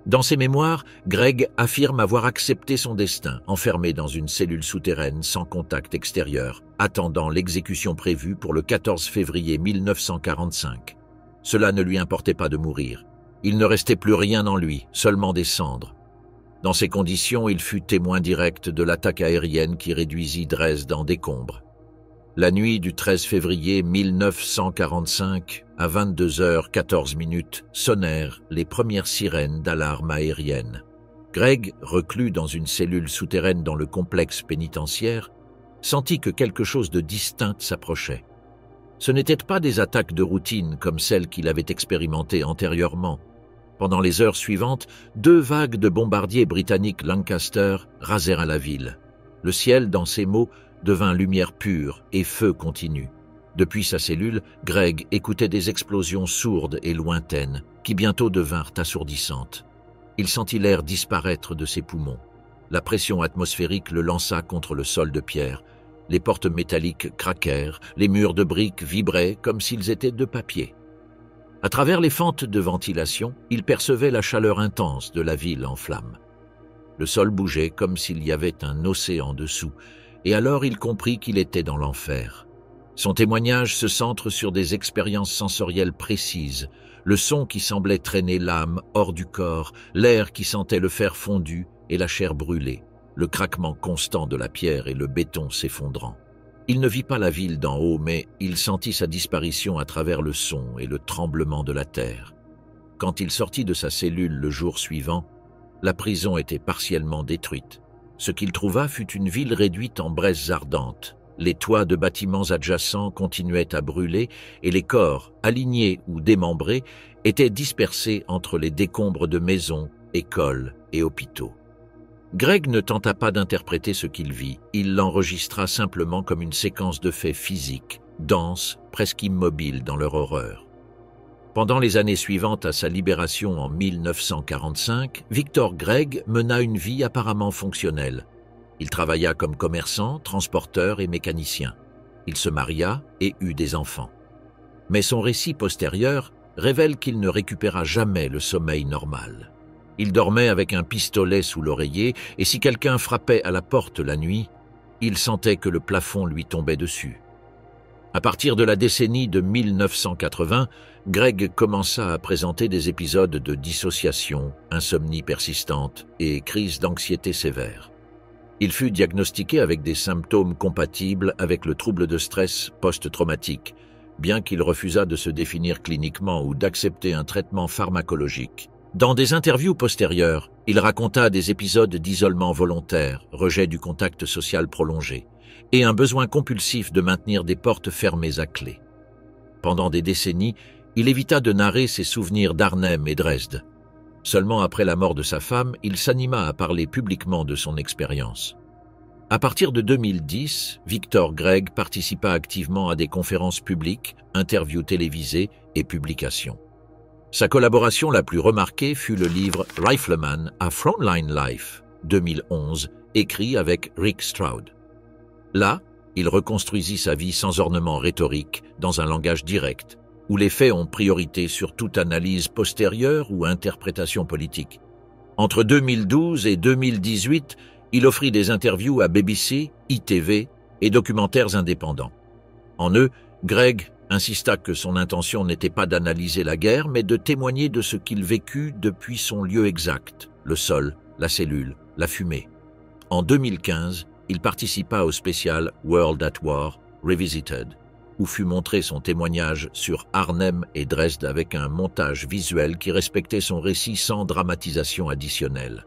Dans ses mémoires, Gregg affirme avoir accepté son destin, enfermé dans une cellule souterraine sans contact extérieur, attendant l'exécution prévue pour le 14 février 1945. Cela ne lui importait pas de mourir. Il ne restait plus rien en lui, seulement des cendres. Dans ces conditions, il fut témoin direct de l'attaque aérienne qui réduisit Dresde en décombres. La nuit du 13 février 1945, à 22h14, sonnèrent les premières sirènes d'alarme aérienne. Gregg, reclus dans une cellule souterraine dans le complexe pénitentiaire, sentit que quelque chose de distinct s'approchait. Ce n'étaient pas des attaques de routine comme celles qu'il avait expérimentées antérieurement. Pendant les heures suivantes, 2 vagues de bombardiers britanniques Lancaster rasèrent la ville. Le ciel, dans ces mots, devint lumière pure et feu continu. Depuis sa cellule, Gregg écoutait des explosions sourdes et lointaines, qui bientôt devinrent assourdissantes. Il sentit l'air disparaître de ses poumons. La pression atmosphérique le lança contre le sol de pierre. Les portes métalliques craquèrent, les murs de briques vibraient comme s'ils étaient de papier. À travers les fentes de ventilation, il percevait la chaleur intense de la ville en flammes. Le sol bougeait comme s'il y avait un océan dessous, et alors il comprit qu'il était dans l'enfer. Son témoignage se centre sur des expériences sensorielles précises, le son qui semblait traîner l'âme hors du corps, l'air qui sentait le fer fondu et la chair brûlée, le craquement constant de la pierre et le béton s'effondrant. Il ne vit pas la ville d'en haut, mais il sentit sa disparition à travers le son et le tremblement de la terre. Quand il sortit de sa cellule le jour suivant, la prison était partiellement détruite. Ce qu'il trouva fut une ville réduite en braises ardentes. Les toits de bâtiments adjacents continuaient à brûler et les corps, alignés ou démembrés, étaient dispersés entre les décombres de maisons, écoles et hôpitaux. Gregg ne tenta pas d'interpréter ce qu'il vit, il l'enregistra simplement comme une séquence de faits physiques, denses, presque immobiles dans leur horreur. Pendant les années suivantes à sa libération en 1945, Victor Gregg mena une vie apparemment fonctionnelle. Il travailla comme commerçant, transporteur et mécanicien. Il se maria et eut des enfants. Mais son récit postérieur révèle qu'il ne récupéra jamais le sommeil normal. Il dormait avec un pistolet sous l'oreiller et si quelqu'un frappait à la porte la nuit, il sentait que le plafond lui tombait dessus. À partir de la décennie de 1980, Greg commença à présenter des épisodes de dissociation, insomnie persistante et crise d'anxiété sévère. Il fut diagnostiqué avec des symptômes compatibles avec le trouble de stress post-traumatique, bien qu'il refusât de se définir cliniquement ou d'accepter un traitement pharmacologique. Dans des interviews postérieures, il raconta des épisodes d'isolement volontaire, rejet du contact social prolongé, et un besoin compulsif de maintenir des portes fermées à clé. Pendant des décennies, il évita de narrer ses souvenirs d'Arnhem et Dresde. Seulement après la mort de sa femme, il s'anima à parler publiquement de son expérience. À partir de 2010, Victor Gregg participa activement à des conférences publiques, interviews télévisées et publications. Sa collaboration la plus remarquée fut le livre Rifleman a Frontline Life, 2011, écrit avec Rick Stroud. Là, il reconstruisit sa vie sans ornement rhétorique, dans un langage direct, où les faits ont priorité sur toute analyse postérieure ou interprétation politique. Entre 2012 et 2018, il offrit des interviews à BBC, ITV et documentaires indépendants. En eux, Gregg insista que son intention n'était pas d'analyser la guerre, mais de témoigner de ce qu'il vécut depuis son lieu exact, le sol, la cellule, la fumée. En 2015, il participa au spécial World at War Revisited, où fut montré son témoignage sur Arnhem et Dresde avec un montage visuel qui respectait son récit sans dramatisation additionnelle.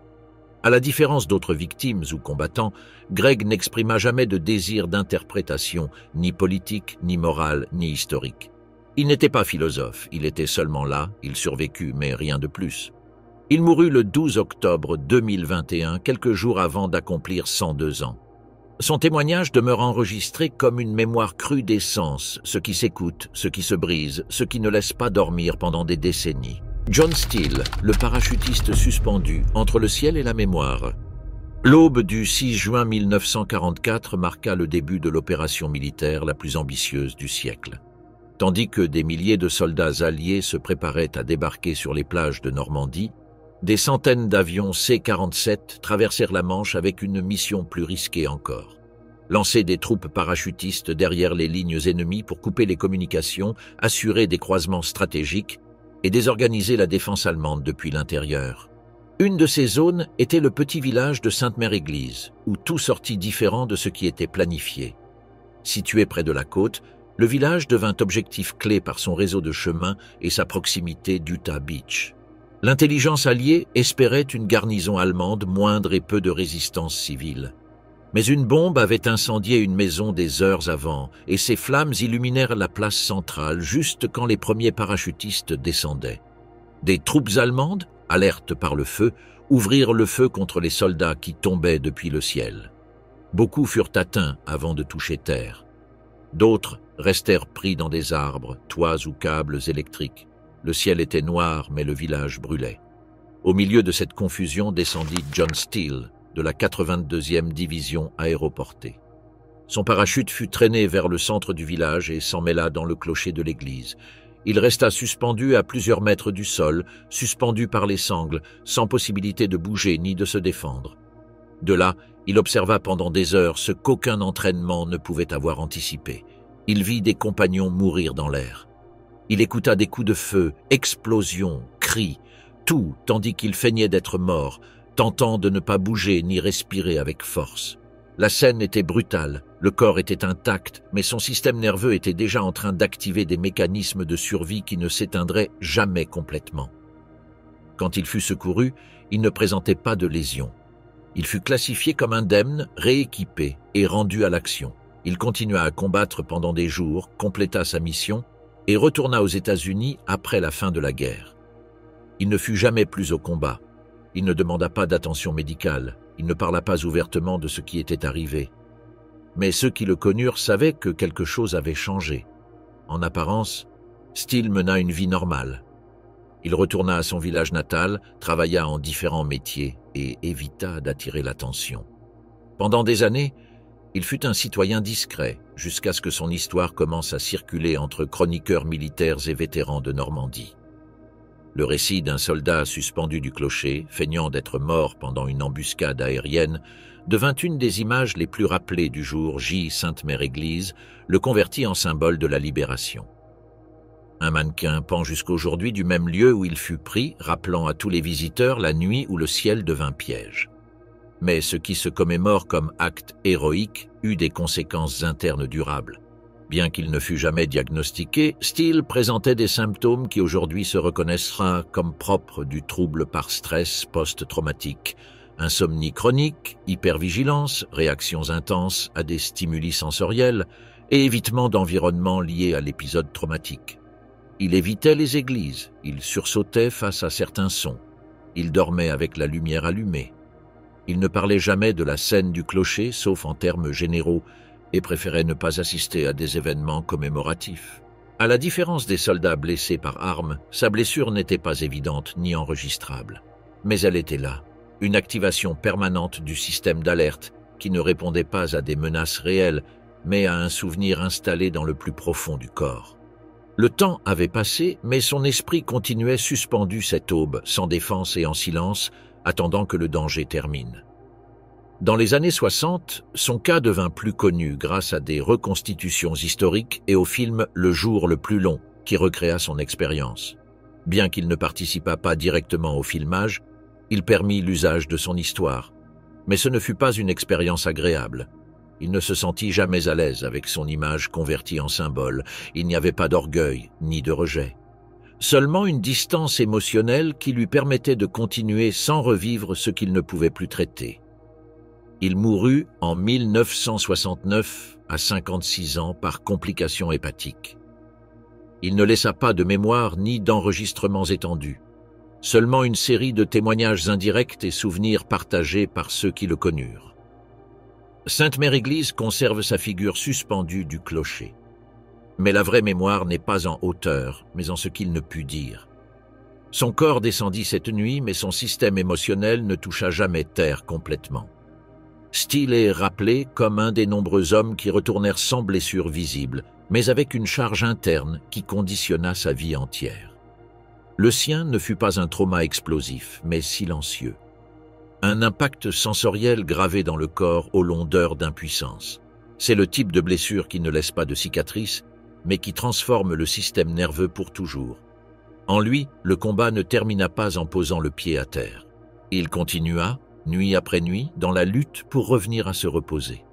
À la différence d'autres victimes ou combattants, Gregg n'exprima jamais de désir d'interprétation, ni politique, ni morale, ni historique. Il n'était pas philosophe, il était seulement là, il survécut, mais rien de plus. Il mourut le 12 octobre 2021, quelques jours avant d'accomplir 102 ans. Son témoignage demeure enregistré comme une mémoire crue d'essence, ce qui s'écoute, ce qui se brise, ce qui ne laisse pas dormir pendant des décennies. John Steele, le parachutiste suspendu entre le ciel et la mémoire. L'aube du 6 juin 1944 marqua le début de l'opération militaire la plus ambitieuse du siècle. Tandis que des milliers de soldats alliés se préparaient à débarquer sur les plages de Normandie, des centaines d'avions C-47 traversèrent la Manche avec une mission plus risquée encore. Lancer des troupes parachutistes derrière les lignes ennemies pour couper les communications, assurer des croisements stratégiques et désorganiser la défense allemande depuis l'intérieur. Une de ces zones était le petit village de Sainte-Mère-Église, où tout sortit différent de ce qui était planifié. Situé près de la côte, le village devint objectif clé par son réseau de chemins et sa proximité d'Utah Beach. L'intelligence alliée espérait une garnison allemande moindre et peu de résistance civile. Mais une bombe avait incendié une maison des heures avant, et ses flammes illuminèrent la place centrale juste quand les premiers parachutistes descendaient. Des troupes allemandes, alertes par le feu, ouvrirent le feu contre les soldats qui tombaient depuis le ciel. Beaucoup furent atteints avant de toucher terre. D'autres restèrent pris dans des arbres, toits ou câbles électriques. Le ciel était noir, mais le village brûlait. Au milieu de cette confusion descendit John Steele, de la 82e division aéroportée. Son parachute fut traîné vers le centre du village et s'emmêla dans le clocher de l'église. Il resta suspendu à plusieurs mètres du sol, suspendu par les sangles, sans possibilité de bouger ni de se défendre. De là, il observa pendant des heures ce qu'aucun entraînement ne pouvait avoir anticipé. Il vit des compagnons mourir dans l'air. Il écouta des coups de feu, explosions, cris, tout tandis qu'il feignait d'être mort, tentant de ne pas bouger ni respirer avec force. La scène était brutale, le corps était intact, mais son système nerveux était déjà en train d'activer des mécanismes de survie qui ne s'éteindraient jamais complètement. Quand il fut secouru, il ne présentait pas de lésions. Il fut classifié comme indemne, rééquipé et rendu à l'action. Il continua à combattre pendant des jours, compléta sa mission et retourna aux États-Unis après la fin de la guerre. Il ne fut jamais plus au combat. Il ne demanda pas d'attention médicale, il ne parla pas ouvertement de ce qui était arrivé. Mais ceux qui le connurent savaient que quelque chose avait changé. En apparence, Steele mena une vie normale. Il retourna à son village natal, travailla en différents métiers et évita d'attirer l'attention. Pendant des années, il fut un citoyen discret, jusqu'à ce que son histoire commence à circuler entre chroniqueurs militaires et vétérans de Normandie. Le récit d'un soldat suspendu du clocher, feignant d'être mort pendant une embuscade aérienne, devint une des images les plus rappelées du jour J. Sainte-Mère-Église, le convertit en symbole de la libération. Un mannequin pend jusqu'aujourd'hui du même lieu où il fut pris, rappelant à tous les visiteurs la nuit où le ciel devint piège. Mais ce qui se commémore comme acte héroïque eut des conséquences internes durables. Bien qu'il ne fût jamais diagnostiqué, Steele présentait des symptômes qui aujourd'hui se reconnaîtra comme propres du trouble par stress post-traumatique, insomnie chronique, hypervigilance, réactions intenses à des stimuli sensoriels et évitement d'environnements liés à l'épisode traumatique. Il évitait les églises, il sursautait face à certains sons, il dormait avec la lumière allumée. Il ne parlait jamais de la scène du clocher, sauf en termes généraux, et préférait ne pas assister à des événements commémoratifs. À la différence des soldats blessés par arme, sa blessure n'était pas évidente ni enregistrable. Mais elle était là, une activation permanente du système d'alerte qui ne répondait pas à des menaces réelles, mais à un souvenir installé dans le plus profond du corps. Le temps avait passé, mais son esprit continuait suspendu cette aube, sans défense et en silence, attendant que le danger termine. Dans les années 60, son cas devint plus connu grâce à des reconstitutions historiques et au film Le jour le plus long, qui recréa son expérience. Bien qu'il ne participa pas directement au filmage, il permit l'usage de son histoire. Mais ce ne fut pas une expérience agréable. Il ne se sentit jamais à l'aise avec son image convertie en symbole. Il n'y avait pas d'orgueil ni de rejet. Seulement une distance émotionnelle qui lui permettait de continuer sans revivre ce qu'il ne pouvait plus traiter. Il mourut en 1969 à 56 ans par complications hépatiques. Il ne laissa pas de mémoire ni d'enregistrements étendus, seulement une série de témoignages indirects et souvenirs partagés par ceux qui le connurent. Sainte-Mère-Église conserve sa figure suspendue du clocher. Mais la vraie mémoire n'est pas en hauteur, mais en ce qu'il ne put dire. Son corps descendit cette nuit, mais son système émotionnel ne toucha jamais terre complètement. Steele est rappelé comme un des nombreux hommes qui retournèrent sans blessure visible, mais avec une charge interne qui conditionna sa vie entière. Le sien ne fut pas un trauma explosif, mais silencieux. Un impact sensoriel gravé dans le corps au long d'heures d'impuissance. C'est le type de blessure qui ne laisse pas de cicatrice, mais qui transforme le système nerveux pour toujours. En lui, le combat ne termina pas en posant le pied à terre. Il continua, nuit après nuit, dans la lutte pour revenir à se reposer.